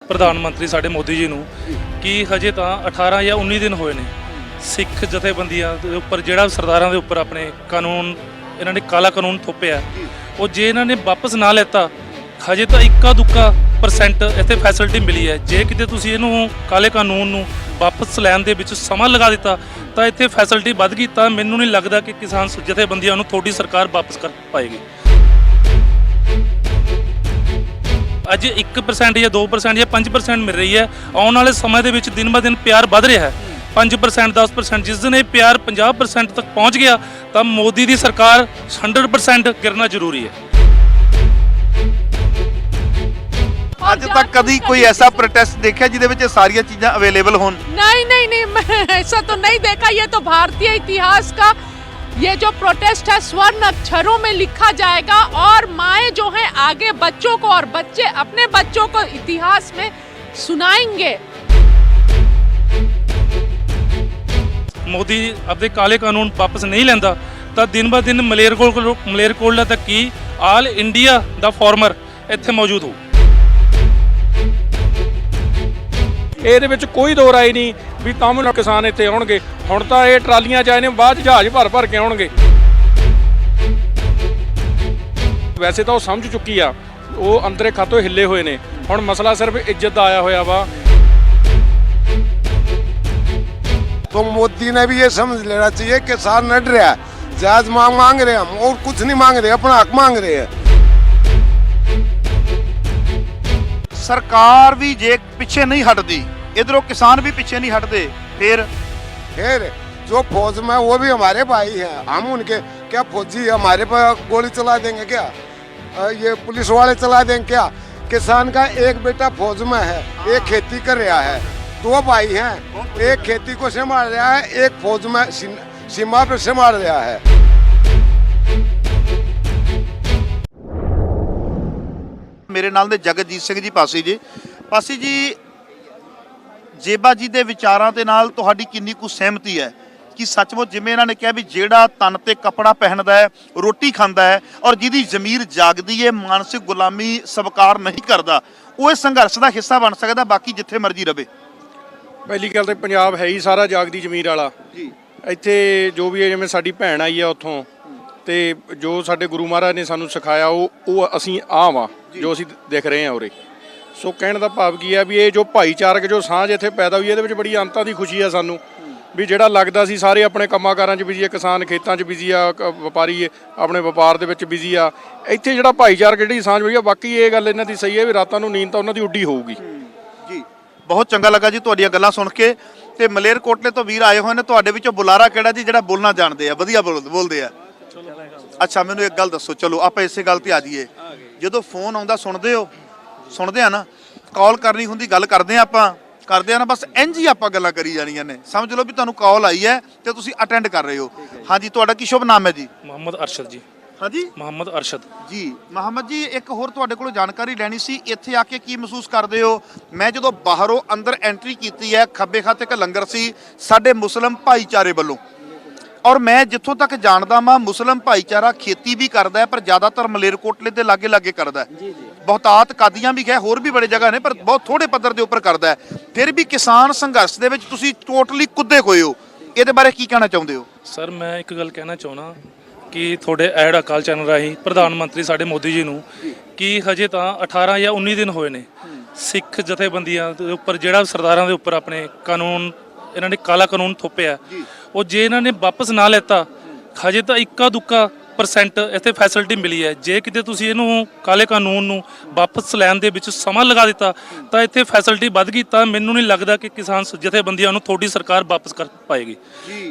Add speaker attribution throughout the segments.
Speaker 1: प्रधान मंत्री साडे मोदी जी नूं कि हजे तां 18 या 19 दिन होए ने सिख जथेबंदियां दे उपर जिहड़ा सरदारां दे उपर अपने कानून इन्हां ने काला कानून थोपिया ਉਹ ਜੇ ਇਹਨਾਂ ਨੇ ਵਾਪਸ ਨਾ ਲੈਤਾ ਹਜੇ ਤਾਂ ਇੱਕਾ ਦੁੱਕਾ % ਇੱਥੇ ਫੈਸਿਲਿਟੀ ਮਿਲੀ ਹੈ। ਜੇ ਕਿਤੇ ਤੁਸੀਂ ਇਹਨੂੰ ਕਾਲੇ ਕਾਨੂੰਨ ਨੂੰ ਵਾਪਸ ਲੈਣ ਦੇ ਵਿੱਚ ਸਮਾਂ ਲਗਾ ਦਿੱਤਾ ਤਾਂ ਇੱਥੇ ਫੈਸਿਲਿਟੀ ਵੱਧ ਗਈ ਤਾਂ ਮੈਨੂੰ ਨਹੀਂ ਲੱਗਦਾ ਕਿ ਕਿਸਾਨ ਜਥੇਬੰਦੀਆਂ ਨੂੰ ਤੁਹਾਡੀ ਸਰਕਾਰ ਵਾਪਸ ਕਰ ਪਾਏਗੀ। ਅੱਜ 1% ਜਾਂ 2% ਜਾਂ 5% ਮਿਲ ਰਹੀ ਹੈ। ਆਉਣ ਵਾਲੇ ਸਮੇਂ ਦੇ ਵਿੱਚ ਦਿਨ ਬ ਦਿਨ ਪਿਆਰ ਵੱਧ ਰਿਹਾ ਹੈ 5% 10%। जिस दिन ये प्यार 50% तक पहुंच गया तब मोदी की सरकार 100% गिरना जरूरी है।
Speaker 2: ਅੱਜ तक कभी कोई ऐसा प्रोटेस्ट देखा जिहदे विच सारियां चीज़ां अवेलेबल होन?
Speaker 3: नहीं मैं ऐसा तो नहीं देखा। ये तो भारतीय इतिहास का ये जो प्रोटेस्ट है स्वर्ण अक्षरों में लिखा जाएगा और माएँ जो हैं आगे बच्चों को और बच्चे अपने बच्चों को इतिहास में सुनाएंगे।
Speaker 1: मोदी अपने काले कानून वापस नहीं लेंदा तो दिन ब दिन मलेरकोटला तक की आल इंडिया दा फॉर्मर इत्थे मौजूद हो।
Speaker 4: ਇਹਦੇ ਵਿੱਚ ਕੋਈ ਦੋ ਰਾਏ ਨਹੀਂ ਵੀ ਤਾਮਿਲ ਕਿਸਾਨ ਇੱਥੇ ਆਉਣਗੇ। ਹੁਣ ਤਾਂ ਇਹ ਟਰਾਲੀਆਂ ਚ ਆਏ ਨੇ, ਬਾਅਦ ਜਹਾਜ਼ ਭਰ ਕੇ ਆਉਣਗੇ। ਵੈਸੇ ਤਾਂ ਉਹ ਸਮਝ ਚੁੱਕੀ ਆ, ਉਹ ਅੰਦਰੇ ਖਾਤੋਂ ਹਿੱਲੇ ਹੋਏ ਨੇ। ਹੁਣ ਮਸਲਾ ਸਿਰਫ ਇੱਜ਼ਤ ਦਾ ਆਇਆ ਹੋਇਆ ਵਾ।
Speaker 5: तो मोदी ने भी ये समझ लेना चाहिए कि किसान नड रहा है, जायज मांग रहे हैं हम, और कुछ नहीं मांग रहे, अपना हक मांग रहे हैं।
Speaker 2: सरकार भी जे पिछे नहीं हटती, इधरों किसान भी पिछे नहीं हटते, फिर
Speaker 5: जो फौज में वो भी हमारे भाई हैं, हम उनके क्या फौजी हमारे पर गोली चला देंगे क्या? ये पुलिस वाले चला देंगे क्या? किसान का एक बेटा फौज में है, एक खेती कर रहा है, दो भाई हैं, एक खेती को संभाल रहा है, एक फौज में सीमा पर संभाल रहा है।
Speaker 2: मेरे नाल ने जगतजीत सिंह जी पासी जी जेबा जी ਦੇ ਵਿਚਾਰਾਂ ਦੇ ਨਾਲ ਤੁਹਾਡੀ ਕਿੰਨੀ ਕੁ ਸਹਿਮਤੀ ਹੈ ਕਿ ਸੱਚਮੁੱਚ ਜਿਵੇਂ ਇਹਨਾਂ ਨੇ ਕਿਹਾ ਵੀ ਜਿਹੜਾ ਤਨ ਤੇ ਕੱਪੜਾ ਪਹਿਨਦਾ ਹੈ ਰੋਟੀ ਖਾਂਦਾ ਹੈ ਔਰ ਜਿਹਦੀ ਜ਼ਮੀਰ ਜਾਗਦੀ ਹੈ ਮਾਨਸਿਕ ਗੁਲਾਮੀ ਸਵੀਕਾਰ ਨਹੀਂ ਕਰਦਾ ਉਹ ਇਸ ਸੰਘਰਸ਼ ਦਾ ਹਿੱਸਾ ਬਣ ਸਕਦਾ ਬਾਕੀ ਜਿੱਥੇ ਮਰਜ਼ੀ ਰਵੇ?
Speaker 4: ਪਹਿਲੀ ਗੱਲ ਤਾਂ ਪੰਜਾਬ ਹੈ ਹੀ ਸਾਰਾ ਜਾਗਦੀ ਜ਼ਮੀਰ ਵਾਲਾ ਜੀ। ਇੱਥੇ ਜੋ ਵੀ ਹੈ ਜਿਵੇਂ ਸਾਡੀ ਭੈਣ ਆਈ ਆ ਉੱਥੋਂ ਤੇ ਜੋ ਸਾਡੇ ਗੁਰੂ ਮਹਾਰਾਜ ਨੇ ਸਾਨੂੰ ਸਿਖਾਇਆ ਉਹ ਅਸੀਂ ਆਹ ਵਾ ਜੋ ਅਸੀਂ ਦੇਖ ਰਹੇ ਹਾਂ ਉਰੇ। ਸੋ ਕਹਿਣ ਦਾ ਭਾਵ ਕੀ ਹੈ ਵੀ ਇਹ ਜੋ ਭਾਈਚਾਰਕ ਜੋ ਸਾਂਝ ਇੱਥੇ ਪੈਦਾ ਹੋਈ ਇਹਦੇ ਵਿੱਚ ਬੜੀ ਅੰਤਾਂ ਦੀ ਖੁਸ਼ੀ ਆ ਸਾਨੂੰ ਵੀ ਜਿਹੜਾ ਲੱਗਦਾ ਸੀ ਸਾਰੇ ਆਪਣੇ ਕੰਮਾਂ ਕਾਰਾਂ 'ਚ ਬਿਜ਼ੀ ਆ, ਕਿਸਾਨ ਖੇਤਾਂ 'ਚ ਬਿਜ਼ੀ ਆ, ਵਪਾਰੀ ਆਪਣੇ ਵਪਾਰ ਦੇ ਵਿੱਚ ਬਿਜ਼ੀ ਆ। ਇੱਥੇ ਜਿਹੜਾ ਭਾਈਚਾਰਕ ਜਿਹੜੀ ਸਾਂਝ ਹੋਈ ਆ ਬਾਕੀ ਇਹ ਗੱਲ ਇਹਨਾਂ ਦੀ ਸਹੀ ਹੈ ਵੀ ਰਾਤਾਂ ਨੂੰ ਨੀਂਦ ਤਾਂ ਉਹਨਾਂ ਦੀ ਉੱਡੀ ਹੋਊਗੀ
Speaker 2: ਜੀ। ਬਹੁਤ ਚੰਗਾ ਲੱਗਾ ਜੀ ਤੁਹਾਡੀਆਂ ਗੱਲਾਂ ਸੁਣ ਕੇ। ਤੇ ਮਲੇਰਕੋਟਲੇ ਤੋਂ ਵੀਰ ਆਏ ਹੋਏ ਨੇ, ਤੁਹਾਡੇ ਵਿੱਚੋਂ ਬੁਲਾਰਾ ਕਿਹੜਾ ਜੀ ਜਿਹੜਾ ਬੋਲਣਾ ਜਾਣਦੇ ਆ, ਵਧੀਆ ਬੋਲਦੇ ਆ? ਅੱਛਾ ਮੈਨੂੰ ਇੱਕ ਗੱਲ ਦੱਸੋ, ਚਲੋ ਆਪਾਂ ਇਸੇ ਗੱਲ ਤੇ ਆ ਜਾਈਏ। ਜਦੋਂ ਫੋਨ ਆਉਂਦਾ ਸੁਣਦੇ ਆ ਨਾ, ਕਾਲ ਕਰਨੀ ਹੁੰਦੀ ਗੱਲ ਕਰਦੇ ਆ ਆਪਾਂ ਕਰਦੇ ਆ ਨਾ, ਬਸ ਇੰਝ ਹੀ ਆਪਾਂ ਗੱਲਾਂ ਕਰੀ ਜਾਣੀਆਂ ਨੇ। ਸਮਝ ਲਓ ਵੀ ਤੁਹਾਨੂੰ ਕਾਲ ਆਈ ਹੈ ਤੇ ਤੁਸੀਂ ਅਟੈਂਡ ਕਰ ਰਹੇ ਹੋ। ਹਾਂਜੀ ਤੁਹਾਡਾ ਕੀ ਸ਼ੁਭ ਨਾਮ ਹੈ ਜੀ?
Speaker 1: मोहम्मद अरशद जी।
Speaker 2: ਹਾਂਜੀ
Speaker 1: मोहम्मद अरशद
Speaker 2: ਜੀ। ਮੁਹੰਮਦ ਜੀ ਇੱਕ ਹੋਰ ਤੁਹਾਡੇ ਕੋਲੋਂ ਜਾਣਕਾਰੀ ਲੈਣੀ ਸੀ, ਇੱਥੇ ਆ ਕੇ ਕੀ ਮਹਿਸੂਸ ਕਰਦੇ ਹੋ? ਮੈਂ ਜਦੋਂ ਬਾਹਰੋਂ ਅੰਦਰ ਐਂਟਰੀ ਕੀਤੀ ਹੈ ਖੱਬੇ ਖਾਤੇ ਇੱਕ ਲੰਗਰ ਸੀ ਸਾਡੇ ਮੁਸਲਿਮ ਭਾਈਚਾਰੇ ਵੱਲੋਂ, ਔਰ ਮੈਂ ਜਿੱਥੋਂ ਤੱਕ ਜਾਣਦਾ ਵਾਂ ਮੁਸਲਿਮ ਭਾਈਚਾਰਾ ਖੇਤੀ ਵੀ ਕਰਦਾ ਹੈ ਪਰ ਜ਼ਿਆਦਾਤਰ ਮਲੇਰਕੋਟਲੇ ਦੇ ਲਾਗੇ ਕਰਦਾ ਹੈ। ਬਹੁਤਾਤ ਕਾਦੀਆਂ ਵੀ ਗਏ, ਹੋਰ ਵੀ ਬੜੇ ਜਗ੍ਹਾ ਨੇ ਪਰ ਬਹੁਤ ਥੋੜੇ ਪੱਧਰ ਦੇ ਉੱਪਰ ਕਰਦਾ ਹੈ। ਫਿਰ ਵੀ ਕਿਸਾਨ ਸੰਘਰਸ਼ ਦੇ ਵਿੱਚ ਤੁਸੀਂ ਟੋਟਲੀ ਕੁੱਦੇ ਹੋਏ ਹੋ, ਇਹਦੇ ਬਾਰੇ ਕੀ ਕਹਿਣਾ ਚਾਹੁੰਦੇ ਹੋ?
Speaker 1: ਸਰ ਮੈਂ ਇੱਕ ਗੱਲ ਕਹਿਣਾ ਚਾਹੁੰਦਾ ਕਿ ਤੁਹਾਡੇ ਐਡ ਅਕਾਲ ਚੈਨਲ ਰਾਹੀਂ ਪ੍ਰਧਾਨ ਮੰਤਰੀ ਸਾਡੇ ਮੋਦੀ ਜੀ ਨੂੰ ਕਿ ਹਜੇ ਤਾਂ 18 ਜਾਂ 19 ਦਿਨ ਹੋਏ ਨੇ ਸਿੱਖ ਜਥੇਬੰਦੀਆਂ ਦੇ ਉੱਪਰ ਜਿਹੜਾ ਸਰਦਾਰਾਂ ਦੇ ਉੱਪਰ ਆਪਣੇ ਕਾਨੂੰਨ ਇਹਨਾਂ ਨੇ ਕਾਲਾ ਕਾਨੂੰਨ ਥੋਪਿਆ ਉਹ ਜੇ ਇਹਨਾਂ ਨੇ ਵਾਪਸ ਨਾ ਲੈਤਾ ਹਜੇ ਤਾਂ ਇੱਕਾ ਦੁੱਕਾ % ਇੱਥੇ ਫੈਸਿਲਿਟੀ ਮਿਲੀ ਹੈ। ਜੇ ਕਿਤੇ ਤੁਸੀਂ ਇਹਨੂੰ ਕਾਲੇ ਕਾਨੂੰਨ ਨੂੰ ਵਾਪਸ ਲੈਣ ਦੇ ਵਿੱਚ ਸਮਾਂ ਲਗਾ ਦਿੱਤਾ ਤਾਂ ਇੱਥੇ ਫੈਸਿਲਿਟੀ ਵੱਧ ਗਈ ਤਾਂ ਮੈਨੂੰ ਨਹੀਂ ਲੱਗਦਾ ਕਿ ਕਿਸਾਨ ਜਥੇਬੰਦੀਆਂ ਨੂੰ ਤੁਹਾਡੀ ਸਰਕਾਰ ਵਾਪਸ ਕਰ ਪਾਏਗੀ।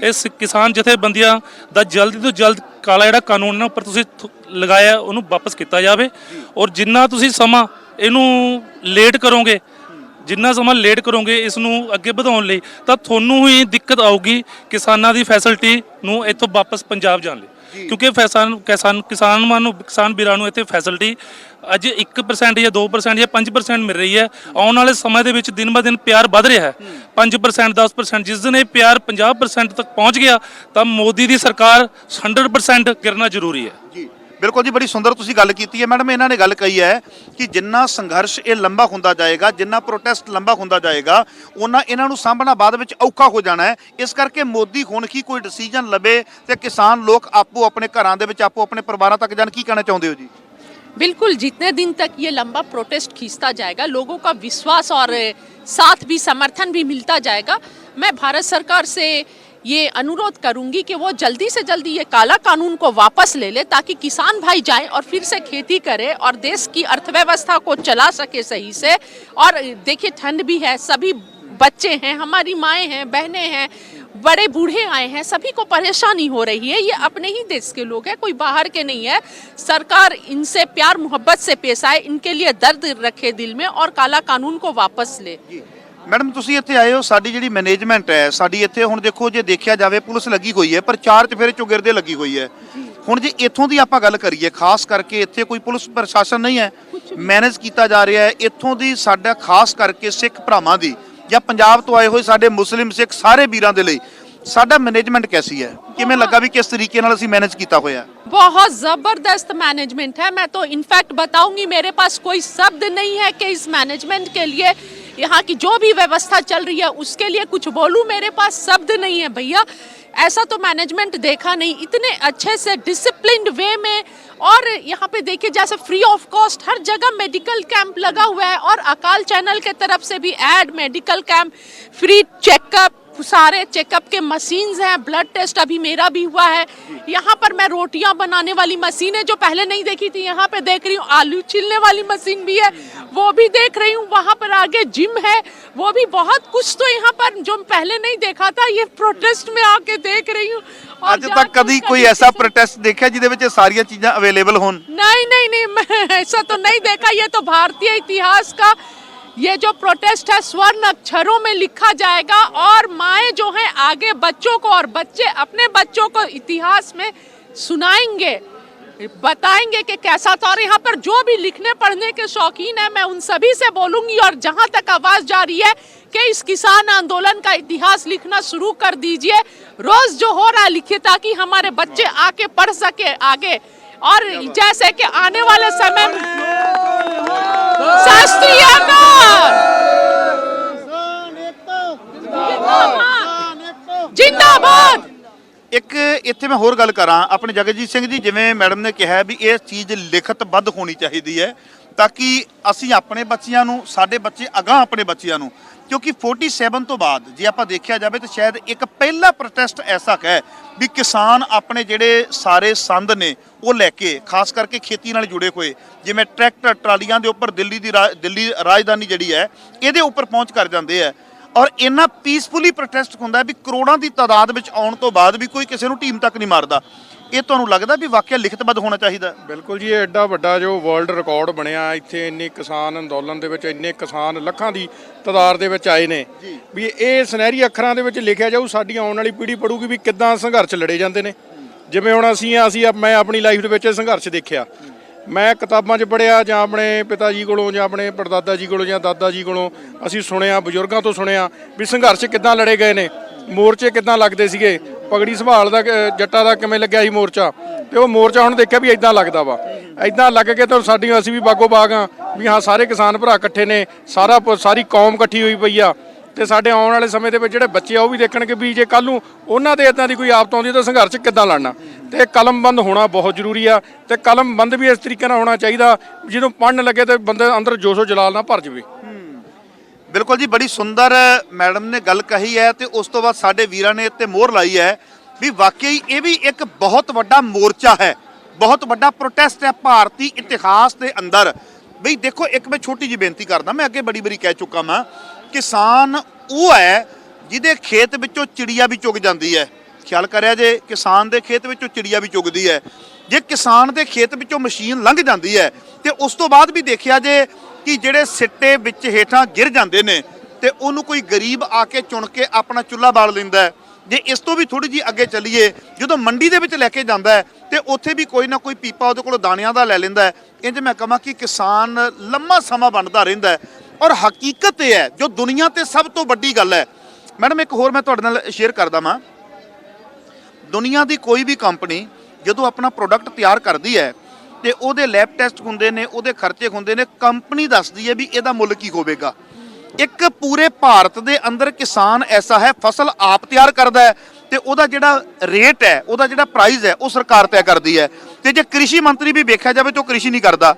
Speaker 1: ਇਸ ਕਿਸਾਨ ਜਥੇਬੰਦੀਆਂ ਦਾ ਜਲਦੀ ਤੋਂ ਜਲਦ ਕਾਲਾ ਜਿਹੜਾ ਕਾਨੂੰਨ ਇਹਨਾਂ ਉੱਪਰ ਤੁਸੀਂ ਲਗਾਇਆ ਉਹਨੂੰ ਵਾਪਸ ਕੀਤਾ ਜਾਵੇ ਔਰ ਜਿੰਨਾ ਤੁਸੀਂ ਸਮਾਂ ਇਹਨੂੰ ਲੇਟ ਕਰੋਗੇ ਜਿੰਨਾ ਸਮਾਂ ਲੇਟ ਕਰੋਗੇ ਇਸ ਨੂੰ ਅੱਗੇ ਵਧਾਉਣ ਲਈ ਤਾਂ ਤੁਹਾਨੂੰ ਹੀ ਦਿੱਕਤ ਆਊਗੀ ਕਿਸਾਨਾਂ ਦੀ ਫੈਸਿਲਿਟੀ ਨੂੰ ਇੱਥੋਂ ਵਾਪਸ ਪੰਜਾਬ ਜਾਣ ਲਈ ਕਿਉਂਕਿ ਕਿਸਾਨ ਵੀਰਾਂ ਨੂੰ ਇੱਥੇ ਫੈਸਿਲਿਟੀ ਅੱਜ 1% ਜਾਂ 2% ਜਾਂ 5% ਮਿਲ ਰਹੀ ਹੈ। ਆਉਣ ਵਾਲੇ ਸਮੇਂ ਦੇ ਵਿੱਚ ਦਿਨ ਬ ਦਿਨ ਪਿਆਰ ਵੱਧ ਰਿਹਾ ਹੈ 5% 10%। ਜਿਸ ਦਿਨ ਇਹ ਪਿਆਰ 50% ਤੱਕ ਪਹੁੰਚ ਗਿਆ ਤਾਂ ਮੋਦੀ ਦੀ ਸਰਕਾਰ 100% ਗਿਰਨਾ ਜ਼ਰੂਰੀ ਹੈ।
Speaker 2: ਜੀ ਬਿਲਕੁਲ ਜੀ, ਬੜੀ ਸੁੰਦਰ ਤੁਸੀਂ ਗੱਲ ਕੀਤੀ ਹੈ ਮੈਡਮ। ਇਹਨਾਂ ਨੇ ਗੱਲ ਕਹੀ ਹੈ ਕਿ ਜਿੰਨਾ ਸੰਘਰਸ਼ ਇਹ ਲੰਬਾ ਹੁੰਦਾ ਜਾਏਗਾ, ਜਿੰਨਾ ਪ੍ਰੋਟੈਸਟ ਲੰਬਾ ਹੁੰਦਾ ਜਾਏਗਾ, ਉਹਨਾਂ ਇਹਨਾਂ ਨੂੰ ਸਾਂਭਣਾ ਬਾਅਦ ਵਿੱਚ ਔਖਾ ਹੋ ਜਾਣਾ ਹੈ। ਇਸ ਕਰਕੇ ਮੋਦੀ ਹੁਣ ਕੀ ਕੋਈ ਡਿਸੀਜਨ ਲਵੇ ਤੇ ਕਿਸਾਨ ਲੋਕ ਆਪੋ ਆਪਣੇ ਘਰਾਂ ਦੇ ਵਿੱਚ ਆਪੋ ਆਪਣੇ ਪਰਿਵਾਰਾਂ ਤੱਕ ਜਾਣ। ਕੀ ਕਹਿਣਾ ਚਾਹੁੰਦੇ ਹੋ ਜੀ?
Speaker 3: बिल्कुल, जितने दिन तक ये लंबा प्रोटेस्ट खींचता जाएगा, लोगों का विश्वास और साथ भी समर्थन भी मिलता जाएगा। मैं भारत सरकार से ये अनुरोध करूंगी कि वो जल्दी से जल्दी ये काला कानून को वापस ले ले, ताकि किसान भाई जाए और फिर से खेती करे और देश की अर्थव्यवस्था को चला सके सही से। और देखिए, ठंड भी है, सभी बच्चे हैं, हमारी माएँ हैं, बहनें हैं, बड़े बूढ़े आए हैं, सभी को परेशानी हो रही है। ये अपने ही देश के लोग हैं, कोई बाहर के नहीं है। सरकार इनसे प्यार मोहब्बत से पेश आए, इनके लिए दर्द रखे दिल में और काला कानून को वापस ले।
Speaker 2: ਮੈਡਮ ਤੁਸੀਂ ਇੱਥੇ ਆਏ ਹੋ, ਸਾਡੀ ਜਿਹੜੀ ਮੈਨੇਜਮੈਂਟ ਹੈ ਸਾਡੀ ਇੱਥੇ ਹੁਣ ਦੇਖੋ, ਜੇ ਦੇਖਿਆ ਜਾਵੇ ਪੁਲਿਸ ਲੱਗੀ ਹੋਈ ਹੈ, ਪਰ ਚਾਰ ਚੁਫੇਰੇ ਚੌਗਿਰਦੇ ਲੱਗੀ ਹੋਈ ਹੈ। ਹੁਣ ਜੇ ਇੱਥੋਂ ਦੀ ਆਪਾਂ ਗੱਲ ਕਰੀਏ, ਖਾਸ ਕਰਕੇ ਇੱਥੇ ਕੋਈ ਪੁਲਿਸ ਪ੍ਰਸ਼ਾਸਨ ਨਹੀਂ ਹੈ, ਮੈਨੇਜ ਕੀਤਾ ਜਾ ਰਿਹਾ ਹੈ। ਇੱਥੋਂ ਦੀ ਸਾਡਾ ਖਾਸ ਕਰਕੇ ਸਿੱਖ ਭਰਾਵਾਂ ਦੀ ਜਾਂ ਪੰਜਾਬ ਤੋਂ ਆਏ ਹੋਏ ਸਾਡੇ ਮੁਸਲਿਮ ਸਿੱਖ ਸਾਰੇ ਵੀਰਾਂ ਦੇ ਲਈ ਸਾਡਾ ਮੈਨੇਜਮੈਂਟ ਕੈਸੀ ਹੈ? ਕਿਵੇਂ ਲੱਗਾ ਵੀ ਕਿਸ ਤਰੀਕੇ ਨਾਲ ਅਸੀਂ ਮੈਨੇਜ ਕੀਤਾ ਹੋਇਆ?
Speaker 3: बहुत ज़बरदस्त मैनेजमेंट है। मैं तो इनफैक्ट बताऊंगी, मेरे पास कोई शब्द नहीं है कि इस मैनेजमेंट के लिए, यहाँ की जो भी व्यवस्था चल रही है उसके लिए कुछ बोलूं। मेरे पास शब्द नहीं है भैया, ऐसा तो मैनेजमेंट देखा नहीं, इतने अच्छे से डिसिप्लिन्ड वे में। और यहाँ पे देखिए, जैसे फ्री ऑफ कॉस्ट हर जगह मेडिकल कैंप लगा हुआ है, और अकाल चैनल के तरफ से भी add medical camp, free checkup, सारे चेकअप के मशीन्स हैं, ब्लड टेस्ट अभी मेरा भी हुआ है। यहाँ पर मैं रोटियां बनाने वाली मशीनें जो पहले नहीं देखी थी, यहाँ पे देख रही हूँ। आलू छीलने वाली मशीन भी है, वो भी देख रही हूँ। वहाँ पर आगे जिम है, वो भी बहुत कुछ तो यहाँ पर जो पहले नहीं देखा था, ये प्रोटेस्ट में आके देख रही हूँ।
Speaker 2: ਅੱਜ ਤੱਕ ਕਦੀ ਕੋਈ ਐਸਾ ਪ੍ਰੋਟੈਸਟ ਦੇਖਿਆ ਜਿਹਦੇ ਵਿੱਚ ਇਹ ਸਾਰੀਆਂ ਚੀਜ਼ਾਂ ਅਵੇਲੇਬਲ ਹੋਣ?
Speaker 3: नहीं नहीं नहीं, मैं ऐसा तो नहीं देखा। ये तो भारतीय इतिहास का ये जो प्रोटेस्ट है स्वर्ण अक्षरों में लिखा जाएगा, और माएँ जो हैं आगे बच्चों को और बच्चे अपने बच्चों को इतिहास में सुनाएंगे, बताएंगे कि कैसा था। और यहाँ पर जो भी लिखने पढ़ने के शौकीन है, मैं उन सभी से बोलूँगी, और जहाँ तक आवाज़ जा रही है कि इस किसान आंदोलन का इतिहास लिखना शुरू कर दीजिए। रोज़ जो हो रहा है लिखिए, ताकि हमारे बच्चे आके पढ़ सके आगे। और जैसे कि आने वाले समय में शास्त्रीय जिंदाबाद।
Speaker 2: ਇੱਕ ਇੱਥੇ ਮੈਂ ਹੋਰ ਗੱਲ ਕਰਾਂ ਆਪਣੇ ਜਗਜੀਤ ਸਿੰਘ ਜੀ, ਜਿਵੇਂ ਮੈਡਮ ਨੇ ਕਿਹਾ ਵੀ ਇਹ ਚੀਜ਼ ਲਿਖਤਬੱਧ ਹੋਣੀ ਚਾਹੀਦੀ ਹੈ, ਤਾਂ ਕਿ ਅਸੀਂ ਆਪਣੇ ਬੱਚਿਆਂ ਨੂੰ, ਸਾਡੇ ਬੱਚੇ ਅਗਾਂਹ ਆਪਣੇ ਬੱਚਿਆਂ ਨੂੰ, ਕਿਉਂਕਿ 47 ਤੋਂ ਬਾਅਦ ਜੇ ਆਪਾਂ ਦੇਖਿਆ ਜਾਵੇ ਤਾਂ ਸ਼ਾਇਦ ਇੱਕ ਪਹਿਲਾ ਪ੍ਰੋਟੈਸਟ ਐਸਾ ਹੈ ਵੀ ਕਿਸਾਨ ਆਪਣੇ ਜਿਹੜੇ ਸਾਰੇ ਸੰਦ ਨੇ ਉਹ ਲੈ ਕੇ, ਖਾਸ ਕਰਕੇ ਖੇਤੀ ਨਾਲ ਜੁੜੇ ਹੋਏ, ਜਿਵੇਂ ਟਰੈਕਟਰ ਟਰਾਲੀਆਂ ਦੇ ਉੱਪਰ ਦਿੱਲੀ ਰਾਜਧਾਨੀ ਜਿਹੜੀ ਹੈ ਇਹਦੇ ਉੱਪਰ ਪਹੁੰਚ ਕਰ ਜਾਂਦੇ ਆ। ਔਰ ਇੰਨਾ ਪੀਸਫੁਲੀ ਪ੍ਰੋਟੈਸਟ ਹੁੰਦਾ ਵੀ ਕਰੋੜਾਂ ਦੀ ਤਾਦਾਦ ਵਿੱਚ ਆਉਣ ਤੋਂ ਬਾਅਦ ਵੀ ਕੋਈ ਕਿਸੇ ਨੂੰ ਟੀਮ ਤੱਕ ਨਹੀਂ ਮਾਰਦਾ। ਇਹ ਤੁਹਾਨੂੰ ਲੱਗਦਾ ਵੀ ਵਾਕਿਆ ਲਿਖਤਬੱਧ ਹੋਣਾ ਚਾਹੀਦਾ?
Speaker 4: ਬਿਲਕੁਲ ਜੀ, ਇਹ ਐਡਾ ਵੱਡਾ ਜੋ ਵਰਲਡ ਰਿਕਾਰਡ ਬਣਿਆ ਇੱਥੇ, ਇੰਨੇ ਕਿਸਾਨ ਅੰਦੋਲਨ ਦੇ ਵਿੱਚ ਇੰਨੇ ਕਿਸਾਨ ਲੱਖਾਂ ਦੀ ਤਾਦਾਦ ਦੇ ਵਿੱਚ ਆਏ ਨੇ, ਵੀ ਇਹ ਸੁਨਹਿਰੀ ਅੱਖਰਾਂ ਦੇ ਵਿੱਚ ਲਿਖਿਆ ਜਾਊ। ਸਾਡੀ ਆਉਣ ਵਾਲੀ ਪੀੜ੍ਹੀ ਪੜੂਗੀ ਵੀ ਕਿੱਦਾਂ ਸੰਘਰਸ਼ ਲੜੇ ਜਾਂਦੇ ਨੇ। ਜਿਵੇਂ ਹੁਣ ਮੈਂ ਆਪਣੀ ਲਾਈਫ ਦੇ ਵਿੱਚ ਇਹ ਸੰਘਰਸ਼ ਦੇਖਿਆ, ਮੈਂ ਕਿਤਾਬਾਂ 'ਚ ਪੜ੍ਹਿਆ, ਜਾਂ ਆਪਣੇ ਪਿਤਾ ਜੀ ਕੋਲੋਂ, ਜਾਂ ਆਪਣੇ ਪੜਦਾਦਾ ਜੀ ਕੋਲੋਂ, ਜਾਂ ਦਾਦਾ ਜੀ ਕੋਲੋਂ ਅਸੀਂ ਸੁਣਿਆ, ਬਜ਼ੁਰਗਾਂ ਤੋਂ ਸੁਣਿਆ ਵੀ ਸੰਘਰਸ਼ ਕਿੱਦਾਂ ਲੜੇ ਗਏ ਨੇ, ਮੋਰਚੇ ਕਿੱਦਾਂ ਲੱਗਦੇ ਸੀਗੇ, ਪਗੜੀ ਸੰਭਾਲ ਦਾ ਜੱਟਾਂ ਦਾ ਕਿਵੇਂ ਲੱਗਿਆ ਸੀ ਮੋਰਚਾ, ਤੇ ਉਹ ਮੋਰਚਾ ਹੁਣ ਦੇਖਿਆ ਵੀ ਇਦਾਂ ਲੱਗਦਾ ਵਾ। ਇਦਾਂ ਲੱਗ ਕੇ ਤਾਂ ਅਸੀਂ ਵੀ ਬਾਗੋ ਬਾਗ ਆ ਵੀ ਹਾਂ, ਸਾਰੇ ਕਿਸਾਨ ਭਰਾ ਇਕੱਠੇ ਨੇ, ਸਾਰੀ ਕੌਮ ਇਕੱਠੀ ਹੋਈ ਪਈ ਆ। ਤੇ ਸਾਡੇ ਆਉਣ ਵਾਲੇ ਸਮੇਂ ਦੇ ਵਿੱਚ ਜਿਹੜੇ ਬੱਚੇ ਆ ਉਹ ਵੀ ਦੇਖਣਗੇ ਵੀ ਜੇ ਕੱਲ੍ਹ ਨੂੰ ਉਹਨਾਂ ਦੇ ਇਦਾਂ ਦੀ ਕੋਈ ਆਫਤ ਆਉਂਦੀ ਤਾਂ ਸੰਘਰਸ਼ ਕਿੱਦਾਂ ਲੜਨਾ। ਤੇ ਕਲਮਬੰਦ ਹੋਣਾ ਬਹੁਤ ਜ਼ਰੂਰੀ ਆ, ਤੇ ਕਲਮਬੰਦ ਵੀ ਇਸ ਤਰੀਕੇ ਨਾਲ ਹੋਣਾ ਚਾਹੀਦਾ ਜਦੋਂ ਪੜ੍ਹਨ ਲੱਗੇ ਤੇ ਬੰਦੇ ਅੰਦਰ ਜੋਸ਼ੋ ਜਲਾਲ ਨਾ ਭਰ ਜਾਵੇ।
Speaker 2: ਬਿਲਕੁਲ ਜੀ, ਬੜੀ ਸੁੰਦਰ ਮੈਡਮ ਨੇ ਗੱਲ ਕਹੀ ਹੈ, ਤੇ ਉਸ ਤੋਂ ਬਾਅਦ ਸਾਡੇ ਵੀਰਾਂ ਨੇ ਇੱਥੇ ਮੋਹਰ ਲਾਈ ਹੈ ਵੀ ਵਾਕਈ ਇਹ ਵੀ ਇੱਕ ਬਹੁਤ ਵੱਡਾ ਮੋਰਚਾ ਹੈ, ਬਹੁਤ ਵੱਡਾ ਪ੍ਰੋਟੈਸਟ ਹੈ ਭਾਰਤੀ ਇਤਿਹਾਸ ਦੇ ਅੰਦਰ। ਬਈ ਦੇਖੋ, ਇੱਕ ਮੈਂ ਛੋਟੀ ਜਿਹੀ ਬੇਨਤੀ ਕਰਦਾ, ਮੈਂ ਅੱਗੇ ਬੜੀ ਕਹਿ ਚੁੱਕਾ ਮੈਂ, ਕਿਸਾਨ ਉਹ ਹੈ ਜਿਹਦੇ ਖੇਤ ਵਿੱਚੋਂ ਚਿੜੀਆ ਵੀ ਚੁਗ ਜਾਂਦੀ ਹੈ। ਖਿਆਲ ਕਰਿਆ ਜੇ, ਕਿਸਾਨ ਦੇ ਖੇਤ ਵਿੱਚੋਂ ਚਿੜੀਆ ਵੀ ਚੁਗਦੀ ਹੈ। ਜੇ ਕਿਸਾਨ ਦੇ ਖੇਤ ਵਿੱਚੋਂ ਮਸ਼ੀਨ ਲੰਘ ਜਾਂਦੀ ਹੈ, ਤੇ ਉਸ ਤੋਂ ਬਾਅਦ ਵੀ ਦੇਖਿਆ ਜੇ ਕਿ ਜਿਹੜੇ ਸਿੱਟੇ ਵਿੱਚ ਹੇਠਾਂ ਗਿਰ ਜਾਂਦੇ ਨੇ, ਤੇ ਉਹਨੂੰ ਕੋਈ ਗਰੀਬ ਆ ਕੇ ਚੁਣ ਕੇ ਆਪਣਾ ਚੁੱਲ੍ਹਾ ਬਾਲ ਲੈਂਦਾ ਹੈ। ਜੇ ਇਸ ਤੋਂ ਵੀ ਥੋੜੀ ਜਿਹੀ ਅੱਗੇ ਚੱਲੀਏ, ਜਦੋਂ ਮੰਡੀ ਦੇ ਵਿੱਚ ਲੈ ਕੇ ਜਾਂਦਾ ਹੈ, ਤੇ ਉੱਥੇ ਵੀ ਕੋਈ ਨਾ ਕੋਈ ਪੀਪਾ ਉਹਦੇ ਕੋਲ ਦਾਣਿਆਂ ਦਾ ਲੈ ਲੈਂਦਾ ਹੈ। ਇੰਜ ਮੈਂ ਕਹਾਂ ਕਿ ਕਿਸਾਨ ਲੰਮਾ ਸਮਾਂ ਬਣਦਾ ਰਹਿੰਦਾ ਹੈ। ਔਰ ਹਕੀਕਤ ਇਹ ਹੈ ਜੋ ਦੁਨੀਆ ਤੇ ਸਭ ਤੋਂ ਵੱਡੀ ਗੱਲ ਹੈ। ਮੈਡਮ, ਇੱਕ ਹੋਰ ਮੈਂ ਤੁਹਾਡੇ ਨਾਲ ਸ਼ੇਅਰ ਕਰਦਾ ਵਾਂ, ਦੁਨੀਆ ਦੀ ਕੋਈ ਵੀ ਕੰਪਨੀ ਜਦੋਂ ਆਪਣਾ ਪ੍ਰੋਡਕਟ ਤਿਆਰ ਕਰਦੀ ਹੈ ਤੇ ਉਹਦੇ ਲੈਬ ਟੈਸਟ ਹੁੰਦੇ ਨੇ, ਉਹਦੇ ਖਰਚੇ ਹੁੰਦੇ ਨੇ, ਕੰਪਨੀ ਦੱਸਦੀ ਹੈ ਵੀ ਇਹਦਾ ਮੁੱਲ ਕੀ ਹੋਵੇਗਾ। ਇੱਕ ਪੂਰੇ ਭਾਰਤ ਦੇ ਅੰਦਰ ਕਿਸਾਨ ਐਸਾ ਹੈ, ਫਸਲ ਆਪ ਤਿਆਰ ਕਰਦਾ ਹੈ ਤੇ ਉਹਦਾ ਜਿਹੜਾ ਰੇਟ ਹੈ, ਉਹਦਾ ਜਿਹੜਾ ਪ੍ਰਾਈਸ ਹੈ, ਉਹ ਸਰਕਾਰ ਤੈਅ ਕਰਦੀ ਹੈ। ਤੇ ਜੇ ਕ੍ਰਿਸ਼ੀ ਮੰਤਰੀ ਵੀ ਵੇਖਿਆ ਜਾਵੇ ਤਾਂ ਉਹ ਕ੍ਰਿਸ਼ੀ ਨਹੀਂ ਕਰਦਾ।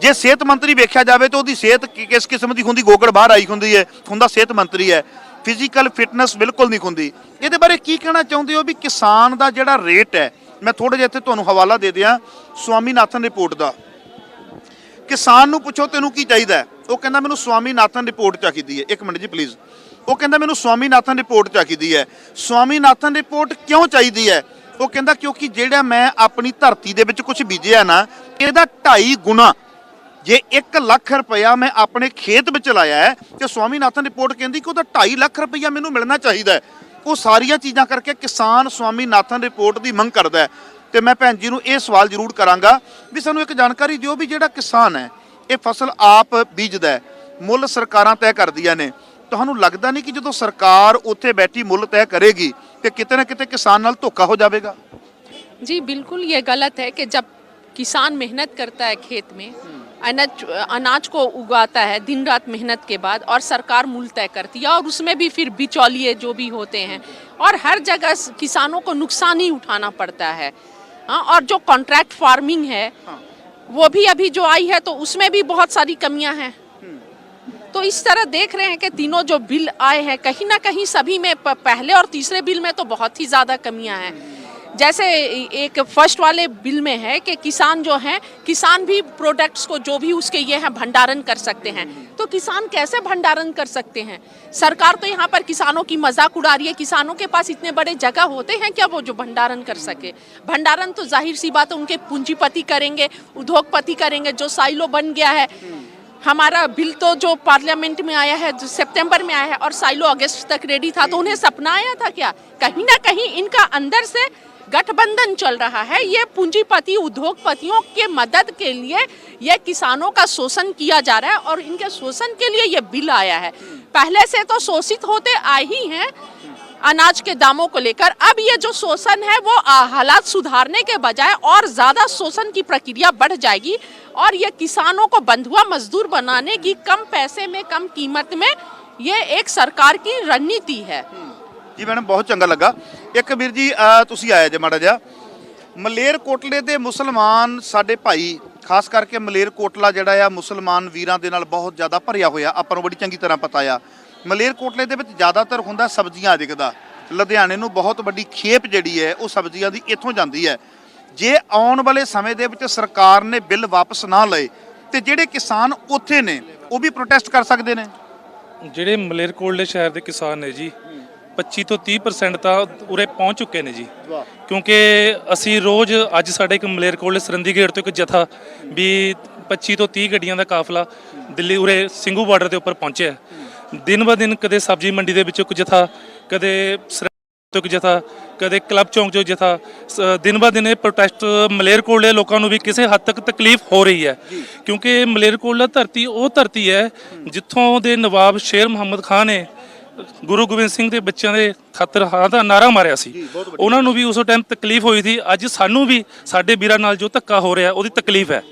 Speaker 2: ਜੇ ਸਿਹਤ ਮੰਤਰੀ ਵੇਖਿਆ ਜਾਵੇ ਤਾਂ ਉਹਦੀ ਸਿਹਤ ਕਿਸ ਕਿਸਮ ਦੀ ਹੁੰਦੀ, ਗੋਗੜ ਬਾਹਰ ਆਈ ਹੁੰਦੀ ਹੈ, ਹੁੰਦਾ ਸਿਹਤ ਮੰਤਰੀ ਹੈ। ਫਿਜ਼ੀਕਲ ਫਿਟਨੈਸ ਬਿਲਕੁਲ ਨਹੀਂ ਹੁੰਦੀ। ਇਹਦੇ ਬਾਰੇ ਕੀ ਕਹਿਣਾ ਚਾਹੁੰਦੇ ਹੋ ਵੀ ਕਿਸਾਨ ਦਾ ਜਿਹੜਾ ਰੇਟ ਹੈ? ਮੈਂ ਥੋੜਾ ਜਿਹਾ ਇੱਥੇ ਤੁਹਾਨੂੰ ਹਵਾਲਾ ਦੇ ਦਿਆਂ ਸਵਾਮੀਨਾਥਨ ਰਿਪੋਰਟ ਦਾ। ਕਿਸਾਨ ਨੂੰ ਪੁੱਛੋ ਤੈਨੂੰ ਕੀ ਚਾਹੀਦਾ ਹੈ, ਉਹ ਕਹਿੰਦਾ ਮੈਨੂੰ ਸਵਾਮੀਨਾਥਨ ਰਿਪੋਰਟ ਚਾਹੀਦੀ ਹੈ। ਇੱਕ ਮਿੰਟ ਜੀ ਪਲੀਜ਼। ਉਹ ਕਹਿੰਦਾ ਮੈਨੂੰ ਸਵਾਮੀਨਾਥਨ ਰਿਪੋਰਟ ਚਾਹੀਦੀ ਹੈ। ਸਵਾਮੀਨਾਥਨ ਰਿਪੋਰਟ ਕਿਉਂ ਚਾਹੀਦੀ ਹੈ? ਉਹ ਕਹਿੰਦਾ ਕਿਉਂਕਿ ਜਿਹੜਾ ਮੈਂ ਆਪਣੀ ਧਰਤੀ ਦੇ ਵਿੱਚ ਕੁਝ ਬੀਜਿਆ ਨਾ, ਇਹਦਾ 2.5 ਗੁਣਾ ਜੇ 1 ਲੱਖ ਰੁਪਇਆ ਮੈਂ ਆਪਣੇ ਖੇਤ ਵਿੱਚ ਲਾਇਆ ਹੈ ਤੇ ਸਵਾਮੀਨਾਥਨ ਰਿਪੋਰਟ ਕਹਿੰਦੀ ਕਿ ਉਹਦਾ 2.5 ਲੱਖ ਰੁਪਇਆ ਮੈਨੂੰ ਮਿਲਣਾ ਚਾਹੀਦਾ ਹੈ। ਉਹ ਸਾਰੀਆਂ ਚੀਜ਼ਾਂ ਕਰਕੇ ਕਿਸਾਨ ਸਵਾਮੀਨਾਥਨ ਰਿਪੋਰਟ ਦੀ ਮੰਗ ਕਰਦਾ ਹੈ। ਤੇ ਮੈਂ ਭੈਣ ਜੀ ਨੂੰ ਇਹ ਸਵਾਲ ਜ਼ਰੂਰ ਕਰਾਂਗਾ ਵੀ ਸਾਨੂੰ ਇੱਕ ਜਾਣਕਾਰੀ ਦਿਓ ਵੀ ਜਿਹੜਾ ਕਿਸਾਨ ਹੈ ਇਹ ਫਸਲ ਆਪ ਬੀਜਦਾ ਹੈ, ਮੁੱਲ ਸਰਕਾਰਾਂ ਤੈਅ ਕਰਦੀਆਂ ਨੇ, ਤੁਹਾਨੂੰ ਲੱਗਦਾ ਨਹੀਂ ਕਿ ਜਦੋਂ ਸਰਕਾਰ ਉੱਥੇ ਬੈਠੀ ਮੁੱਲ ਤੈਅ ਕਰੇਗੀ ਤੇ ਕਿਤੇ ਨਾ ਕਿਤੇ ਕਿਸਾਨ ਨਾਲ ਧੋਖਾ ਹੋ ਜਾਵੇਗਾ?
Speaker 3: जी बिल्कुल ये गलत है कि जब किसान मेहनत करता है खेत में, अनाज को उगाता है दिन रात मेहनत के बाद, और सरकार मूल्य तय करती है, और उसमें भी फिर बिचौलिए जो भी होते हैं, और हर जगह किसानों को नुकसान ही उठाना पड़ता है। हाँ, और जो कॉन्ट्रैक्ट फार्मिंग है वो भी अभी जो आई है तो उसमें भी बहुत सारी कमियां हैं। तो इस तरह देख रहे हैं कि तीनों जो बिल आए हैं कहीं ना कहीं सभी में पहले और तीसरे बिल में तो बहुत ही ज़्यादा कमियां हैं। जैसे एक फर्स्ट वाले बिल में है कि किसान जो हैं, किसान भी प्रोडक्ट्स को जो भी उसके ये हैं भंडारण कर सकते हैं। तो किसान कैसे भंडारण कर सकते हैं? सरकार तो यहाँ पर किसानों की मजाक उड़ा रही है। किसानों के पास इतने बड़े जगह होते हैं क्या वो जो भंडारण कर सके? भंडारण तो जाहिर सी बात है उनके पूंजीपति करेंगे, उद्योगपति करेंगे। जो साइलो बन गया है, हमारा बिल तो जो पार्लियामेंट में आया है जो सितंबर में आया है, और साइलो अगस्त तक रेडी था, तो उन्हें सपना आया था क्या? कहीं ना कहीं इनका अंदर से गठबंधन चल रहा है। ये पूंजीपति उद्योगपतियों के मदद के लिए ये किसानों का शोषण किया जा रहा है, और इनके शोषण के लिए ये बिल आया है। पहले से तो शोषित होते आए ही हैं अनाज के दामों को लेकर। अब ये जो शोषण है वो हालात सुधारने के बजाय और ज़्यादा शोषण की प्रक्रिया बढ़ जाएगी, और ये किसानों को बंधुआ मजदूर बनाने की, कम पैसे में कम कीमत में, ये एक सरकार की रणनीति है।
Speaker 2: ਜੀ ਮੈਡਮ ਬਹੁਤ ਚੰਗਾ ਲੱਗਾ। ਇੱਕ ਵੀਰ ਜੀ ਤੁਸੀਂ ਆਇਆ ਜੇ ਮਾੜਾ ਜਿਹਾ। ਮਲੇਰਕੋਟਲੇ ਦੇ ਮੁਸਲਮਾਨ ਸਾਡੇ ਭਾਈ, ਖਾਸ ਕਰਕੇ ਮਲੇਰਕੋਟਲਾ ਜਿਹੜਾ ਆ ਮੁਸਲਮਾਨ ਵੀਰਾਂ ਦੇ ਨਾਲ ਬਹੁਤ ਜ਼ਿਆਦਾ ਭਰਿਆ ਹੋਇਆ, ਆਪਾਂ ਨੂੰ ਬੜੀ ਚੰਗੀ ਤਰ੍ਹਾਂ ਪਤਾ ਆ। ਮਲੇਰਕੋਟਲੇ ਦੇ ਵਿੱਚ ਜ਼ਿਆਦਾਤਰ ਹੁੰਦਾ ਸਬਜ਼ੀਆਂ ਦਿਖਦਾ। ਲੁਧਿਆਣੇ ਨੂੰ ਬਹੁਤ ਵੱਡੀ ਖੇਪ ਜਿਹੜੀ ਹੈ ਉਹ ਸਬਜ਼ੀਆਂ ਦੀ ਇੱਥੋਂ ਜਾਂਦੀ ਹੈ। ਜੇ ਆਉਣ ਵਾਲੇ ਸਮੇਂ ਦੇ ਵਿੱਚ ਸਰਕਾਰ ਨੇ ਬਿੱਲ ਵਾਪਸ ਨਾ ਲਏ ਤੇ ਜਿਹੜੇ ਕਿਸਾਨ ਉੱਥੇ ਨੇ ਉਹ ਵੀ ਪ੍ਰੋਟੈਸਟ ਕਰ ਸਕਦੇ ਨੇ।
Speaker 1: ਜਿਹੜੇ ਮਲੇਰਕੋਟਲੇ ਸ਼ਹਿਰ ਦੇ ਕਿਸਾਨ ਨੇ ਜੀ 25 ਤੋਂ 30% ਤਾਂ ਉਰੇ ਪਹੁੰਚ ਚੁੱਕੇ ਨੇ ਜੀ। ਕਿਉਂਕਿ ਅਸੀਂ ਰੋਜ਼, ਅੱਜ ਸਾਡੇ ਇੱਕ ਮਲੇਰਕੋਟਲੇ ਸਰੰਦੀ ਗੇਟ ਤੋਂ ਇੱਕ ਜਥਾ ਵੀ 25 ਤੋਂ 30 ਗੱਡੀਆਂ ਦਾ ਕਾਫਲਾ ਦਿੱਲੀ ਉਰੇ ਸਿੰਘੂ ਬਾਰਡਰ ਦੇ ਉੱਪਰ ਪਹੁੰਚਿਆ। ਦਿਨ ਬ ਦਿਨ ਕਦੇ ਸਬਜ਼ੀ ਮੰਡੀ ਦੇ ਵਿੱਚੋਂ ਇੱਕ ਜਥਾ, ਕਦੇ ਤੋਂ ਇੱਕ ਜਥਾ, ਕਦੇ ਕਲੱਬ ਚੌਂਕ ਚੋਂ ਜਥਾ। ਦਿਨ ਬ ਦਿਨ ਇਹ ਪ੍ਰੋਟੈਸਟ ਮਲੇਰਕੋਟਲੇ ਲੋਕਾਂ ਨੂੰ ਵੀ ਕਿਸੇ ਹੱਦ ਤੱਕ ਤਕਲੀਫ ਹੋ ਰਹੀ ਹੈ, ਕਿਉਂਕਿ ਮਲੇਰਕੋਟਲਾ ਧਰਤੀ ਉਹ ਧਰਤੀ ਹੈ ਜਿੱਥੋਂ ਦੇ ਨਵਾਬ ਸ਼ੇਰ ਮੁਹੰਮਦ ਖਾਨ ਨੇ ਗੁਰੂ ਗੋਬਿੰਦ ਸਿੰਘ ਦੇ ਬੱਚਿਆਂ ਦੇ ਖਾਤਰ ਹਾਂ ਦਾ ਨਾਰਾ ਮਾਰਿਆ ਸੀ। ਉਹਨਾਂ ਨੂੰ ਵੀ ਉਸ ਟਾਈਮ ਤਕਲੀਫ ਹੋਈ ਸੀ। ਅੱਜ ਸਾਨੂੰ ਵੀ ਸਾਡੇ ਵੀਰਾਂ ਨਾਲ ਜੋ ਧੱਕਾ ਹੋ ਰਿਹਾ ਉਹਦੀ ਤਕਲੀਫ ਹੈ।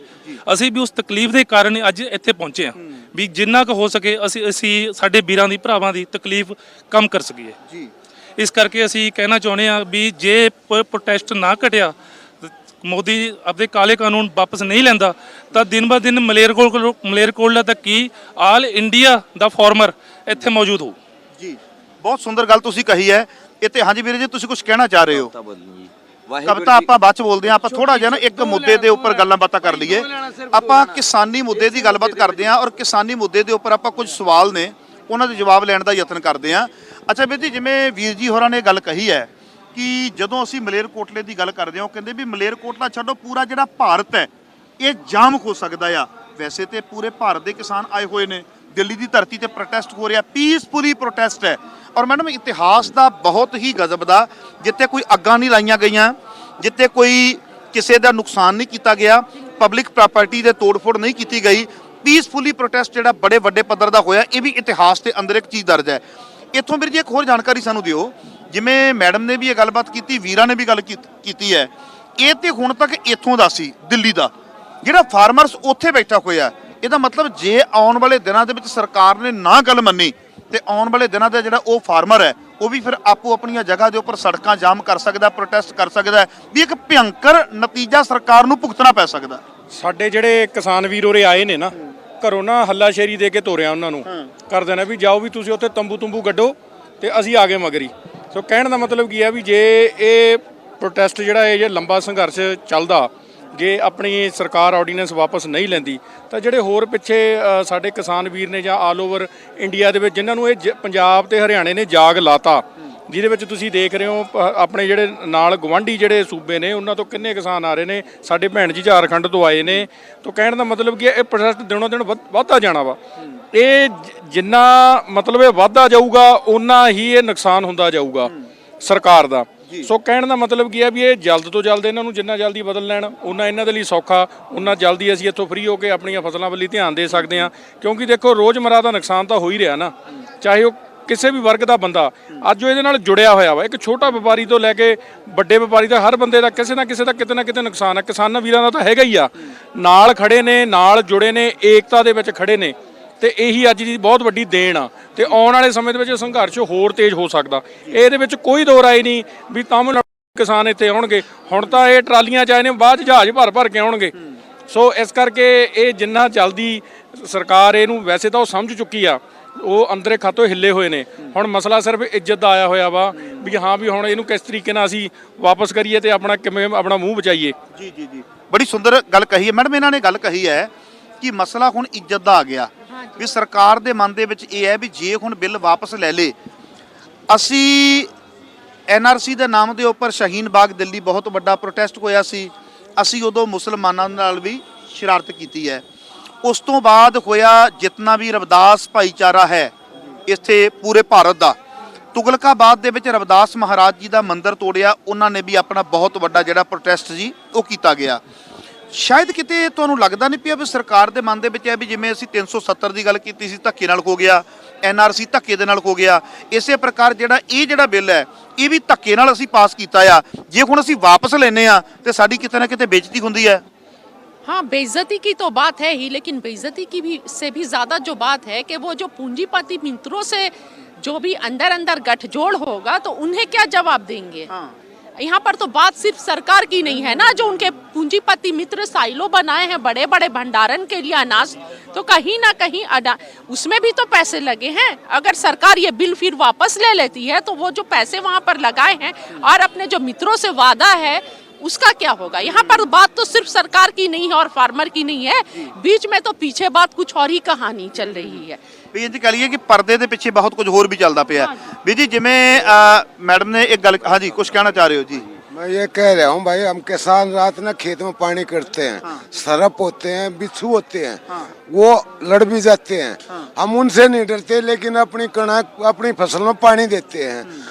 Speaker 1: ਅਸੀਂ ਵੀ ਉਸ ਤਕਲੀਫ ਦੇ ਕਾਰਨ ਅੱਜ ਇੱਥੇ ਪਹੁੰਚੇ ਹਾਂ ਵੀ ਜਿੰਨਾ ਕੁ ਹੋ ਸਕੇ ਅਸੀਂ ਸਾਡੇ ਵੀਰਾਂ ਦੀ, ਭਰਾਵਾਂ ਦੀ ਤਕਲੀਫ ਕਮ ਕਰ ਸਕੀਏ। ਇਸ ਕਰਕੇ ਅਸੀਂ ਕਹਿਣਾ ਚਾਹੁੰਦੇ ਹਾਂ ਵੀ ਜੇ ਪ੍ਰੋਟੈਸਟ ਨਾ ਘਟਿਆ, ਮੋਦੀ ਆਪਣੇ ਕਾਲੇ ਕਾਨੂੰਨ ਵਾਪਸ ਨਹੀਂ ਲੈਂਦਾ, ਤਾਂ ਦਿਨ ਬ ਦਿਨ ਮਲੇਰਕੋਟਲਾ ਤੱਕ ਕੀ ਆਲ ਇੰਡੀਆ ਦਾ ਫਾਰਮਰ ਇੱਥੇ ਮੌਜੂਦ ਹੋ।
Speaker 2: ਜੀ ਬਹੁਤ ਸੁੰਦਰ ਗੱਲ ਤੁਸੀਂ ਕਹੀ ਹੈ। ਇਹ ਤੇ ਹਾਂਜੀ ਵੀਰੇ ਜੀ ਤੁਸੀਂ ਕੁਝ ਕਹਿਣਾ ਚਾਹ ਰਹੇ ਹੋ? ਕਵਿਤਾ ਆਪਾਂ ਬਾਅਦ ਚ ਬੋਲਦੇ ਹਾਂ। ਆਪਾਂ ਥੋੜਾ ਜਿਹਾ ਨਾ ਇੱਕ ਮੁੱਦੇ ਦੇ ਉੱਪਰ ਗੱਲਾਂ ਬਾਤਾਂ ਕਰ ਲਈਏ। ਆਪਾਂ ਕਿਸਾਨੀ ਮੁੱਦੇ ਦੀ ਗੱਲਬਾਤ ਕਰਦੇ ਹਾਂ, ਔਰ ਕਿਸਾਨੀ ਮੁੱਦੇ ਦੇ ਉੱਪਰ ਆਪਾਂ ਕੁਝ ਸਵਾਲ ਨੇ ਉਹਨਾਂ ਦੇ ਜਵਾਬ ਲੈਣ ਦਾ ਯਤਨ ਕਰਦੇ ਹਾਂ। ਅੱਛਾ ਵੀਰ ਜੀ, ਜਿਵੇਂ ਵੀਰ ਜੀ ਹੋਰਾਂ ਨੇ ਗੱਲ ਕਹੀ ਹੈ ਕਿ ਜਦੋਂ ਅਸੀਂ ਮਲੇਰਕੋਟਲੇ ਦੀ ਗੱਲ ਕਰਦੇ ਹਾਂ, ਉਹ ਕਹਿੰਦੇ ਵੀ ਮਲੇਰਕੋਟਲਾ ਛੱਡੋ, ਪੂਰਾ ਜਿਹੜਾ ਭਾਰਤ ਹੈ ਇਹ ਜਾਮ ਹੋ ਸਕਦਾ ਆ। ਵੈਸੇ ਤੇ ਪੂਰੇ ਭਾਰਤ ਦੇ ਕਿਸਾਨ ਆਏ ਹੋਏ ਨੇ, ਦਿੱਲੀ ਦੀ ਧਰਤੀ ਤੇ ਪ੍ਰੋਟੈਸਟ ਹੋ ਰਿਹਾ, ਪੀਸਫੁਲੀ ਪ੍ਰੋਟੈਸਟ ਹੈ। ਔਰ ਮੈਡਮ ਇਤਿਹਾਸ ਦਾ ਬਹੁਤ ਹੀ ਗਜ਼ਬ ਦਾ, ਜਿੱਥੇ ਕੋਈ ਅੱਗਾਂ ਨਹੀਂ ਲਾਈਆਂ ਗਈਆਂ, ਜਿੱਥੇ ਕੋਈ ਕਿਸੇ ਦਾ ਨੁਕਸਾਨ ਨਹੀਂ ਕੀਤਾ ਗਿਆ, ਪਬਲਿਕ ਪ੍ਰਾਪਰਟੀ ਦੇ ਤੋੜ-ਫੋੜ ਨਹੀਂ ਕੀਤੀ ਗਈ, ਪੀਸਫੁਲੀ ਪ੍ਰੋਟੈਸਟ ਜਿਹੜਾ ਬੜੇ ਵੱਡੇ ਪੱਧਰ ਦਾ ਹੋਇਆ, ਇਹ ਵੀ ਇਤਿਹਾਸ ਦੇ ਅੰਦਰ ਇੱਕ ਚੀਜ਼ ਦਰਜ ਹੈ। ਇੱਥੋਂ ਵੀਰ ਜੀ ਇੱਕ ਹੋਰ ਜਾਣਕਾਰੀ ਸਾਨੂੰ ਦਿਓ। ਜਿਵੇਂ ਮੈਡਮ ਨੇ ਵੀ ਇਹ ਗੱਲਬਾਤ ਕੀਤੀ, ਵੀਰਾਂ ਨੇ ਵੀ ਗੱਲ ਕੀਤੀ ਹੈ, ਇਹ ਤੇ ਹੁਣ ਤੱਕ ਇੱਥੋਂ ਦਾ ਸੀ ਦਿੱਲੀ ਦਾ, ਜਿਹੜਾ ਫਾਰਮਰਸ ਉੱਥੇ ਬੈਠਾ ਹੋਇਆ, ਇਹਦਾ ਮਤਲਬ ਜੇ ਆਉਣ ਵਾਲੇ ਦਿਨਾਂ ਦੇ ਵਿੱਚ ਸਰਕਾਰ ਨੇ ਨਾ ਗੱਲ ਮੰਨੀ ਤੇ ਆਉਣ ਵਾਲੇ ਦਿਨਾਂ ਦਾ ਜਿਹੜਾ ਉਹ ਫਾਰਮਰ ਹੈ ਉਹ ਵੀ ਫਿਰ ਆਪੋ ਆਪਣੀਆਂ ਜਗ੍ਹਾ ਦੇ ਉੱਪਰ ਸੜਕਾਂ ਜਾਮ ਕਰ ਸਕਦਾ, ਪ੍ਰੋਟੈਸਟ ਕਰ ਸਕਦਾ, ਵੀ ਇੱਕ ਭਿਅੰਕਰ ਨਤੀਜਾ ਸਰਕਾਰ ਨੂੰ ਭੁਗਤਣਾ ਪੈ ਸਕਦਾ।
Speaker 4: ਸਾਡੇ ਜਿਹੜੇ ਕਿਸਾਨ ਵੀਰ ਉਰੇ ਆਏ ਨੇ ਨਾ, ਘਰੋਂ ਨਾ ਹੱਲਾਸ਼ੇਰੀ ਦੇ ਕੇ ਤੋਰਿਆ ਉਹਨਾਂ ਨੂੰ, ਕਰ ਦੇਣਾ ਵੀ ਜਾਓ ਵੀ ਤੁਸੀਂ ਉੱਥੇ ਤੰਬੂ ਗੱਡੋ ਤੇ ਅਸੀਂ ਆ ਗਏ ਮਗਰੀ। ਸੋ ਕਹਿਣ ਦਾ ਮਤਲਬ ਕੀ ਹੈ ਵੀ ਜੇ ਇਹ ਪ੍ਰੋਟੈਸਟ ਜਿਹੜਾ ਇਹ ਜੇ ਲੰਬਾ ਸੰਘਰਸ਼ ਚੱਲਦਾ, ਜੇ ਆਪਣੀ ਸਰਕਾਰ ਆਰਡੀਨੈਂਸ ਵਾਪਸ ਨਹੀਂ ਲੈਂਦੀ ਤਾਂ ਜਿਹੜੇ ਹੋਰ ਪਿੱਛੇ ਸਾਡੇ ਕਿਸਾਨ ਵੀਰ ਨੇ ਜਾਂ ਆਲ ਓਵਰ ਇੰਡੀਆ ਦੇ ਵਿੱਚ ਜਿਨ੍ਹਾਂ ਨੂੰ ਇਹ ਪੰਜਾਬ ਤੇ ਹਰਿਆਣੇ ਨੇ ਜਾਗ ਲਾਤਾ, ਜਿਹਦੇ ਵਿੱਚ ਤੁਸੀਂ ਦੇਖ ਰਹੇ ਹੋ ਆਪਣੇ ਜਿਹੜੇ ਨਾਲ ਗਵਾਂਢੀ ਜਿਹੜੇ ਸੂਬੇ ਨੇ ਉਹਨਾਂ ਤੋਂ ਕਿੰਨੇ ਕਿਸਾਨ ਆ ਰਹੇ ਨੇ, ਸਾਡੇ ਭੈਣ ਜੀ ਝਾਰਖੰਡ ਤੋਂ ਆਏ ਨੇ। ਤਾਂ ਕਹਿਣ ਦਾ ਮਤਲਬ ਕੀ ਹੈ ਇਹ ਪ੍ਰੋਟੈਸਟ ਦਿਨੋਂ ਦਿਨ ਵੱਧਦਾ ਜਾਣਾ ਵਾ। ਇਹ ਜਿੰਨਾ ਮਤਲਬ ਇਹ ਵੱਧਦਾ ਜਾਊਗਾ ਓਨਾ ਹੀ ਇਹ ਨੁਕਸਾਨ ਹੁੰਦਾ ਜਾਊਗਾ ਸਰਕਾਰ ਦਾ। ਸੋ ਕਹਿਣ ਦਾ ਮਤਲਬ ਕੀ ਹੈ ਵੀ ਇਹ ਜਲਦ ਤੋਂ ਜਲਦ ਇਹਨਾਂ ਨੂੰ ਜਿੰਨਾ ਜਲਦੀ ਬਦਲ ਲੈਣ ਉਹਨਾਂ ਇਹਨਾਂ ਦੇ ਲਈ ਸੌਖਾ, ਉਹਨਾਂ ਜਲਦੀ ਅਸੀਂ ਇੱਥੋਂ ਫ੍ਰੀ ਹੋ ਕੇ ਆਪਣੀਆਂ ਫਸਲਾਂ ਵੱਲ ਧਿਆਨ ਦੇ ਸਕਦੇ ਹਾਂ। ਕਿਉਂਕਿ ਦੇਖੋ ਰੋਜ਼ਮਰਾ ਦਾ ਨੁਕਸਾਨ ਤਾਂ ਹੋ ਹੀ ਰਿਹਾ ਨਾ, ਚਾਹੇ ਉਹ ਕਿਸੇ ਵੀ ਵਰਗ ਦਾ ਬੰਦਾ ਅੱਜ ਉਹ ਇਹਦੇ ਨਾਲ ਜੁੜਿਆ ਹੋਇਆ ਵਾ। ਇੱਕ ਛੋਟਾ ਵਪਾਰੀ ਤੋਂ ਲੈ ਕੇ ਵੱਡੇ ਵਪਾਰੀ ਦਾ ਹਰ ਬੰਦੇ ਦਾ ਕਿਸੇ ਨਾ ਕਿਸੇ ਦਾ ਕਿਤੇ ਨਾ ਕਿਤੇ ਨੁਕਸਾਨ ਹੈ। ਕਿਸਾਨਾਂ ਵੀਰਾਂ ਦਾ ਤਾਂ ਹੈਗਾ ਹੀ ਆ, ਨਾਲ ਖੜੇ ਨੇ, ਨਾਲ ਜੁੜੇ ਨੇ, ਏਕਤਾ ਦੇ ਵਿੱਚ ਖੜੇ ਨੇ ਤੇ ਇਹੀ ਅੱਜ ਦੀ ਬਹੁਤ ਵੱਡੀ ਦੇਣ ਆ। ਤੇ ਆਉਣ ਵਾਲੇ ਸਮੇਂ ਦੇ ਵਿੱਚ ਸੰਘਰਸ਼ ਹੋਰ ਤੇਜ਼ ਹੋ ਸਕਦਾ, ਇਹਦੇ ਵਿੱਚ ਕੋਈ ਦੋ ਰਾਏ ਨਹੀਂ ਵੀ ਤਾਮਿਲਨਾਡੂ ਕਿਸਾਨ ਇੱਥੇ ਆਉਣਗੇ। ਹੁਣ ਤਾਂ ਇਹ ਟਰਾਲੀਆਂ 'ਚ ਆਏ ਨੇ, ਬਾਅਦ 'ਚ ਜਹਾਜ਼ ਭਰ ਕੇ ਆਉਣਗੇ। ਸੋ ਇਸ ਕਰਕੇ ਇਹ ਜਿੰਨਾ ਜਲਦੀ ਸਰਕਾਰ ਇਹਨੂੰ ਵੈਸੇ ਤਾਂ ਉਹ ਸਮਝ ਚੁੱਕੀ ਆ, ਉਹ ਅੰਦਰੇ ਖਾਤੋਂ ਹਿੱਲੇ ਹੋਏ ਨੇ। ਹੁਣ ਮਸਲਾ ਸਿਰਫ ਇੱਜ਼ਤ ਦਾ ਆਇਆ ਹੋਇਆ ਵਾ ਵੀ ਹਾਂ ਵੀ ਹੁਣ ਇਹਨੂੰ ਕਿਸ ਤਰੀਕੇ ਨਾਲ ਅਸੀਂ ਵਾਪਸ ਕਰੀਏ ਤੇ ਆਪਣਾ ਕਿਵੇਂ ਆਪਣਾ ਮੂੰਹ ਬਚਾਈਏ।
Speaker 2: ਜੀ ਜੀ ਜੀ, ਬੜੀ ਸੁੰਦਰ ਗੱਲ ਕਹੀ ਹੈ ਮੈਡਮ। ਇਹਨਾਂ ਨੇ ਗੱਲ ਕਹੀ ਹੈ ਕਿ ਮਸਲਾ ਹੁਣ ਇੱਜ਼ਤ ਦਾ ਆ ਗਿਆ, ਵੀ ਸਰਕਾਰ ਦੇ ਮਨ ਦੇ ਵਿੱਚ ਇਹ ਹੈ ਵੀ ਜੇ ਹੁਣ ਬਿੱਲ ਵਾਪਸ ਲੈ ਲੇ, ਅਸੀਂ NRC ਦੇ ਨਾਮ ਦੇ ਉੱਪਰ ਸ਼ਹੀਨ ਬਾਗ ਦਿੱਲੀ ਬਹੁਤ ਵੱਡਾ ਪ੍ਰੋਟੈਸਟ ਹੋਇਆ ਸੀ, ਅਸੀਂ ਉਦੋਂ ਮੁਸਲਮਾਨਾਂ ਨਾਲ ਵੀ ਸ਼ਰਾਰਤ ਕੀਤੀ ਹੈ। ਉਸ ਤੋਂ ਬਾਅਦ ਹੋਇਆ ਜਿਤਨਾ ਵੀ ਰਵਿਦਾਸ ਭਾਈਚਾਰਾ ਹੈ ਇੱਥੇ ਪੂਰੇ ਭਾਰਤ ਦਾ, ਤੁਗਲਕਾਬਾਦ ਦੇ ਵਿੱਚ ਰਵਿਦਾਸ ਮਹਾਰਾਜ ਜੀ ਦਾ ਮੰਦਿਰ ਤੋੜਿਆ, ਉਹਨਾਂ ਨੇ ਵੀ ਆਪਣਾ ਬਹੁਤ ਵੱਡਾ ਜਿਹੜਾ ਪ੍ਰੋਟੈਸਟ ਜੀ ਉਹ ਕੀਤਾ ਗਿਆ। ਸ਼ਾਇਦ ਕਿਤੇ ਤੁਹਾਨੂੰ ਲੱਗਦਾ ਨਹੀਂ ਪਿਆ ਵੀ ਸਰਕਾਰ ਦੇ ਮਨ ਦੇ ਵਿੱਚ ਹੈ ਵੀ ਜਿਵੇਂ ਅਸੀਂ 370 ਦੀ ਗੱਲ ਕੀਤੀ ਸੀ ਧੱਕੇ ਨਾਲ ਹੋ ਗਿਆ, NRC ਧੱਕੇ ਦੇ ਨਾਲ ਹੋ ਗਿਆ, ਇਸੇ ਪ੍ਰਕਾਰ ਜਿਹੜਾ ਬਿੱਲ ਹੈ ਇਹ ਵੀ ਧੱਕੇ ਨਾਲ ਅਸੀਂ ਪਾਸ ਕੀਤਾ ਆ। ਜੇ ਹੁਣ ਅਸੀਂ ਵਾਪਸ ਲੈਨੇ ਆ ਤੇ ਸਾਡੀ ਕਿਤੇ ਨਾ किते बेइज्जती ਹੁੰਦੀ है।
Speaker 3: हाँ, बेइज्जती की तो बात है ही, लेकिन बेइज्जती की भी से भी ज़्यादा जो बात है कि वो जो पूंजीपति मित्रों से जो भी अंदर गठजोड़ होगा तो उन्हें क्या जवाब देंगे। यहाँ पर तो बात सिर्फ सरकार की नहीं है ना, जो उनके पूंजीपति मित्र साइलो बनाए हैं बड़े बड़े भंडारण के लिए अनाज, तो कहीं ना कहीं उसमें भी तो पैसे लगे हैं। अगर सरकार ये बिल फिर वापस ले लेती है तो वो जो पैसे वहाँ पर लगाए हैं और अपने जो मित्रों से वादा है उसका क्या होगा। यहाँ पर बात तो सिर्फ सरकार की नहीं है और फार्मर की नहीं है, बीच में तो पीछे बात कुछ और ही कहानी चल रही है।
Speaker 2: ਵੀ ਇੰਜ ਕਹ ਲਈਏ ਕਿ ਪਰਦੇ ਦੇ ਪਿੱਛੇ ਬਹੁਤ ਕੁਝ ਹੋਰ ਵੀ ਚੱਲਦਾ ਪਿਆ ਵੀ ਜੀ। ਜਿਵੇਂ ਮੈਡਮ ਨੇ ਇੱਕ ਗੱਲ, ਹਾਂਜੀ ਕੁਝ ਕਹਿਣਾ ਚਾਹ ਰਹੇ ਹੋ ਜੀ?
Speaker 5: मैं ये कह रहा हूँ भाई, हम किसान रात ना खेत में पानी करते हैं, सरप होते हैं, बिच्छू होते हैं, वो लड़ भी जाते हैं, हम उनसे नहीं डरते, लेकिन अपनी कणक अपनी फसल में पानी देते हैं।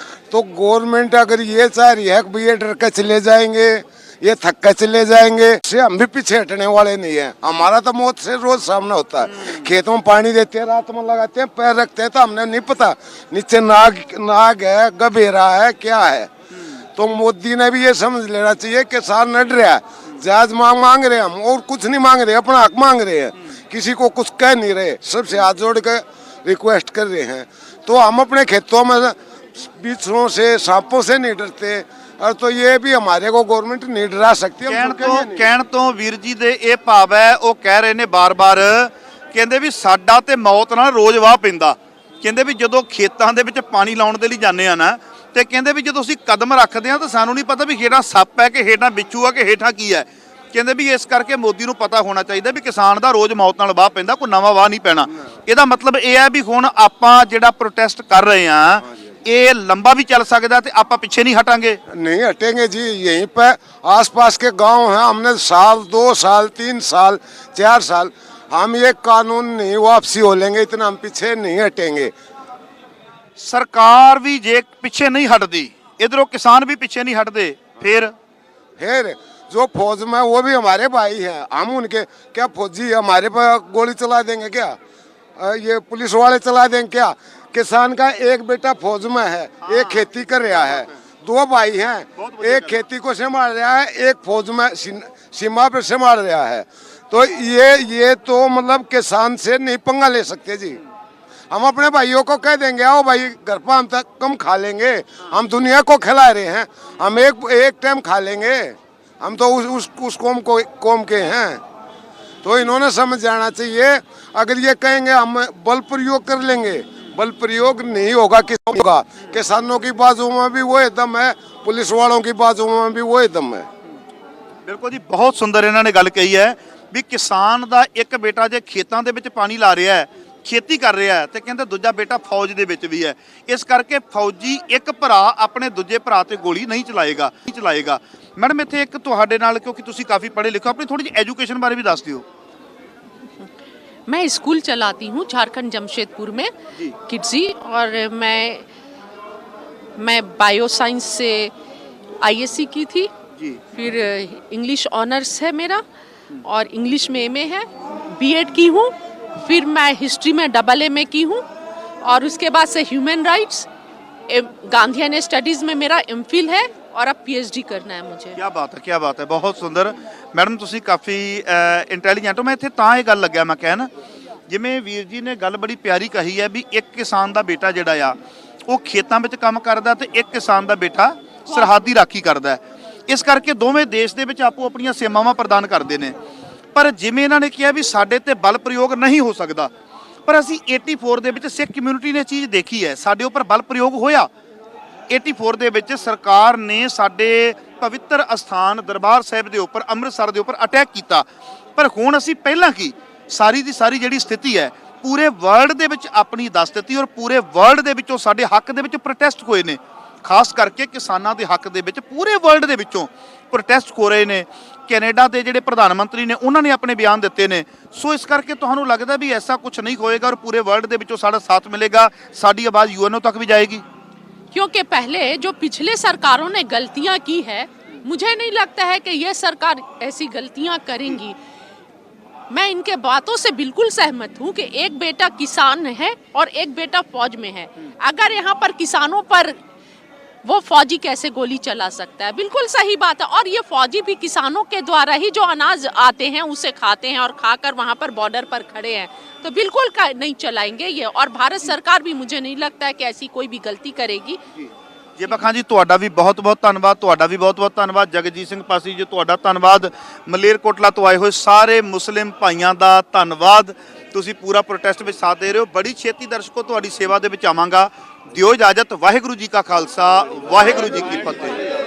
Speaker 5: तो गवर्नमेंट अगर ये चाह रही है कि ये डर के चले जाएंगे, ये थक के चले जाएंगे, से हम भी पीछे हटने वाले नहीं है। हमारा तो मौत से रोज सामना होता है, खेतों में पानी देते हैं, रात में लगाते हैं, पैर रखते हैं तो हमने नहीं पता नीचे नाग है, गभेरा है, क्या है। तो मोदी ने भी ये समझ लेना चाहिए किसान नड रहा है, जायज मांग रहे हैं हम, और कुछ नहीं मांग रहे, अपना हक मांग रहे हैं, किसी को कुछ कह नहीं रहे, सबसे हाथ जोड़ के रिक्वेस्ट कर रहे हैं। तो हम अपने खेतों में बिच्छुओं से सांपों से नहीं डरते, और तो ये भी हमारे को गवर्नमेंट नहीं डरा सकती।
Speaker 2: ਕਹਿਣ ਤੋਂ ਵੀਰ ਜੀ ਦੇ ਇਹ ਭਾਵ ਹੈ, ਉਹ ਕਹਿ ਰਹੇ ਨੇ ਬਾਰ-ਬਾਰ, ਕਹਿੰਦੇ ਵੀ ਸਾਡਾ ਤੇ ਮੌਤ ਨਾਲ ਰੋਜ਼ ਵਾਹ ਪੈਂਦਾ। ਕਹਿੰਦੇ ਵੀ ਜਦੋਂ ਖੇਤਾਂ ਦੇ ਵਿੱਚ ਪਾਣੀ ਲਾਉਣ ਦੇ ਲਈ ਜਾਂਦੇ ਆ ਨਾ, ਤੇ ਕਹਿੰਦੇ ਵੀ ਜਦੋਂ ਅਸੀਂ ਕਦਮ ਰੱਖਦੇ ਆ ਤਾਂ ਸਾਨੂੰ ਨਹੀਂ ਪਤਾ ਵੀ ਹੇਠਾਂ ਸੱਪ ਹੈ ਕਿ ਹੇਠਾਂ ਬਿੱਛੂ ਆ ਕਿ ਹੇਠਾਂ ਕੀ ਹੈ। ਕਹਿੰਦੇ ਵੀ ਇਸ ਕਰਕੇ ਮੋਦੀ ਨੂੰ ਪਤਾ ਹੋਣਾ ਚਾਹੀਦਾ ਵੀ ਕਿਸਾਨ ਦਾ ਰੋਜ਼ ਮੌਤ ਨਾਲ ਵਾਹ ਪੈਂਦਾ, ਕੋਈ ਨਵਾਂ ਵਾਹ ਨਹੀਂ ਪੈਣਾ। ਇਹਦਾ ਮਤਲਬ ਇਹ ਹੈ ਵੀ ਹੁਣ ਆਪਾਂ ਜਿਹੜਾ ਪ੍ਰੋਟੈਸਟ ਕਰ ਰਹੇ ਆ ये लंबा भी चल सकता है, आप पीछे नहीं हटांगे?
Speaker 5: नहीं हटेंगे जी। यहीं पे आसपास के गांव हैं, हमने साल 2 साल 3 साल 4 साल हम ये कानून नहीं वापसी हो लेंगे, इतना हम पीछे नहीं हटेंगे।
Speaker 2: सरकार भी जे पीछे नहीं हटती, इधरों किसान भी पीछे नहीं हटते,
Speaker 5: फिर जो फौज में वो भी हमारे भाई हैं, हम उनके क्या फौजी हमारे पर गोली चला देंगे क्या? ये पुलिस वाले चला देंगे क्या? किसान का एक बेटा फौज में है, एक खेती कर रहा है, 2 भाई हैं, एक खेती को संभाल रहा है, एक फौज में सीमा पर संभाल रहा है। तो ये तो मतलब किसान से नहीं पंगा ले सकते जी। हम अपने भाइयों को कह देंगे आओ भाई घर पर हम तक कम खा लेंगे, हम दुनिया को खिला रहे हैं, हम एक टाइम खा लेंगे, हम तो उस कौम के हैं। तो इन्होंने समझ जाना चाहिए। अगर ये कहेंगे हम बल प्रयोग कर लेंगे, बल प्रयोग नहीं होगा। किसानों की बाजू में भी वो दम है, पुलिस वालों की बाजू में भी वो दम है।
Speaker 2: ਬਿਲਕੁਲ ਜੀ, ਬਹੁਤ ਸੁੰਦਰ ਇਹਨਾਂ ਨੇ ਗੱਲ ਕਹੀ ਹੈ ਵੀ ਕਿਸਾਨ ਦਾ ਇੱਕ ਬੇਟਾ ਜੇ ਖੇਤਾਂ ਦੇ ਵਿੱਚ ਪਾਣੀ ਲਾ ਰਿਹਾ ਹੈ, ਖੇਤੀ ਕਰ ਰਿਹਾ ਹੈ, ਤੇ ਕਹਿੰਦੇ ਦੂਜਾ ਬੇਟਾ ਫੌਜ ਦੇ ਵਿੱਚ ਵੀ ਹੈ। ਇਸ ਕਰਕੇ ਫੌਜੀ ਇੱਕ ਭਰਾ ਆਪਣੇ ਦੂਜੇ ਭਰਾ ਤੇ ਗੋਲੀ ਨਹੀਂ ਚਲਾਏਗਾ। ਮੈਡਮ ਇੱਥੇ ਇੱਕ ਤੁਹਾਡੇ ਨਾਲ, ਕਿਉਂਕਿ ਤੁਸੀਂ ਕਾਫੀ ਪੜ੍ਹੇ ਲਿਖੇ, ਆਪਣੀ ਥੋੜੀ ਜਿਹੀ ਐਜੂਕੇਸ਼ਨ ਬਾਰੇ ਵੀ ਦੱਸ ਦਿਓ।
Speaker 3: मैं स्कूल चलाती हूँ झारखंड जमशेदपुर में किड्जी, और मैं बायो साइंस से आईएससी की थी
Speaker 2: जी।
Speaker 3: फिर इंग्लिश ऑनर्स है मेरा और इंग्लिश में एमए है, बीएड की हूँ, फिर मैं हिस्ट्री में डबल एमए की हूँ, और उसके बाद से ह्यूमन राइट्स गांधीयन स्टडीज़ में मेरा एमफिल है, और अब पीएचडी करना है मुझे।
Speaker 2: क्या बात है, बहुत सुंदर। ਮੈਡਮ ਤੁਸੀਂ ਕਾਫੀ ਇੰਟੈਲੀਜੈਂਟ ਹੋ। ਮੈਂ ਇੱਥੇ ਤਾਂ ਇਹ ਗੱਲ ਲੱਗਿਆ ਮੈਂ ਕਹਿਣ, ਜਿਵੇਂ ਵੀਰ ਜੀ ਨੇ ਗੱਲ ਬੜੀ ਪਿਆਰੀ ਕਹੀ ਹੈ ਵੀ ਇੱਕ ਕਿਸਾਨ ਦਾ ਬੇਟਾ ਜਿਹੜਾ ਆ ਉਹ ਖੇਤਾਂ ਵਿੱਚ ਕੰਮ ਕਰਦਾ ਤੇ ਇੱਕ ਕਿਸਾਨ ਦਾ ਬੇਟਾ ਸਰਹੱਦੀ ਰਾਖੀ ਕਰਦਾ। ਇਸ ਕਰਕੇ ਦੋਵੇਂ ਦੇਸ਼ ਦੇ ਵਿੱਚ ਆਪੋ ਆਪਣੀਆਂ ਸੇਵਾਵਾਂ ਪ੍ਰਦਾਨ ਕਰਦੇ ਨੇ। ਪਰ ਜਿਵੇਂ ਇਹਨਾਂ ਨੇ ਕਿਹਾ ਵੀ ਸਾਡੇ ਤੇ ਬਲ ਪ੍ਰਯੋਗ ਨਹੀਂ ਹੋ ਸਕਦਾ, ਪਰ ਅਸੀਂ 84 ਦੇ ਵਿੱਚ ਸਿੱਖ ਕਮਿਊਨਿਟੀ ਨੇ ਚੀਜ਼ ਦੇਖੀ ਹੈ, ਸਾਡੇ ਉੱਪਰ ਬਲ ਪ੍ਰਯੋਗ ਹੋਇਆ। 84 ਦੇ ਵਿੱਚ ਸਰਕਾਰ ਨੇ ਸਾਡੇ ਪਵਿੱਤਰ ਅਸਥਾਨ ਦਰਬਾਰ ਸਾਹਿਬ ਦੇ ਉੱਪਰ, ਅੰਮ੍ਰਿਤਸਰ ਦੇ ਉੱਪਰ ਅਟੈਕ ਕੀਤਾ। ਪਰ ਹੁਣ ਅਸੀਂ ਪਹਿਲਾਂ ਕੀ ਸਾਰੀ ਦੀ ਸਾਰੀ ਜਿਹੜੀ ਸਥਿਤੀ ਹੈ ਪੂਰੇ ਵਰਲਡ ਦੇ ਵਿੱਚ ਆਪਣੀ ਦੱਸ ਦਿੱਤੀ, ਔਰ ਪੂਰੇ ਵਰਲਡ ਦੇ ਵਿੱਚੋਂ ਸਾਡੇ ਹੱਕ ਦੇ ਵਿੱਚ ਪ੍ਰੋਟੈਸਟ ਹੋਏ ਨੇ। ਖਾਸ ਕਰਕੇ ਕਿਸਾਨਾਂ ਦੇ ਹੱਕ ਦੇ ਵਿੱਚ ਪੂਰੇ ਵਰਲਡ ਦੇ ਵਿੱਚੋਂ ਪ੍ਰੋਟੈਸਟ ਹੋ ਰਹੇ ਨੇ। ਕੈਨੇਡਾ ਦੇ ਜਿਹੜੇ ਪ੍ਰਧਾਨ ਮੰਤਰੀ ਨੇ ਉਹਨਾਂ ਨੇ ਆਪਣੇ ਬਿਆਨ ਦਿੱਤੇ ਨੇ। ਸੋ ਇਸ ਕਰਕੇ ਤੁਹਾਨੂੰ ਲੱਗਦਾ ਵੀ ਐਸਾ ਕੁਝ ਨਹੀਂ ਹੋਏਗਾ, ਔਰ ਪੂਰੇ ਵਰਲਡ ਦੇ ਵਿੱਚੋਂ ਸਾਡਾ ਸਾਥ ਮਿਲੇਗਾ, ਸਾਡੀ ਆਵਾਜ਼ ਯੂਐਨਓ ਤੱਕ ਵੀ ਜਾਏਗੀ।
Speaker 3: क्योंकि पहले जो पिछले सरकारों ने गलतियां की है, मुझे नहीं लगता है कि ये सरकार ऐसी गलतियां करेंगी। मैं इनके बातों से बिल्कुल सहमत हूँ कि एक बेटा किसान है और एक बेटा फौज में है। अगर यहाँ पर किसानों पर वो फौजी कैसे गोली चला सकता है? बिल्कुल सही बात है। और ये फौजी भी किसानों के द्वारा ही जो अनाज आते हैं उसे खाते हैं, और खाकर वहाँ पर बॉर्डर पर खड़े हैं, तो बिल्कुल नहीं चलाएंगे ये। और भारत सरकार भी मुझे नहीं लगता है कि ऐसी कोई भी गलती करेगी।
Speaker 2: ਜੇਬਾ ਜੀ ਤੁਹਾਡਾ ਵੀ ਬਹੁਤ ਬਹੁਤ ਧੰਨਵਾਦ, ਤੁਹਾਡਾ ਵੀ ਬਹੁਤ ਬਹੁਤ ਧੰਨਵਾਦ। ਜਗਜੀਤ ਸਿੰਘ ਪਾਸੀ ਜੀ ਤੁਹਾਡਾ ਧੰਨਵਾਦ। ਮਲੇਰਕੋਟਲਾ ਤੋਂ ਆਏ ਹੋਏ ਸਾਰੇ ਮੁਸਲਿਮ ਭਾਈਆਂ ਦਾ ਧੰਨਵਾਦ। ਤੁਸੀਂ ਪੂਰਾ ਪ੍ਰੋਟੈਸਟ ਵਿੱਚ ਸਾਥ ਦੇ ਰਹੇ ਹੋ। ਬੜੀ ਛੇਤੀ ਦਰਸ਼ਕੋ ਤੁਹਾਡੀ ਸੇਵਾ ਦੇ ਵਿੱਚ ਆਵਾਂਗਾ। ਦਿਓ ਇਜਾਜ਼ਤ। ਵਾਹਿਗੁਰੂ ਜੀ ਕਾ ਖਾਲਸਾ, ਵਾਹਿਗੁਰੂ ਜੀ ਕੀ ਫਤਿਹ।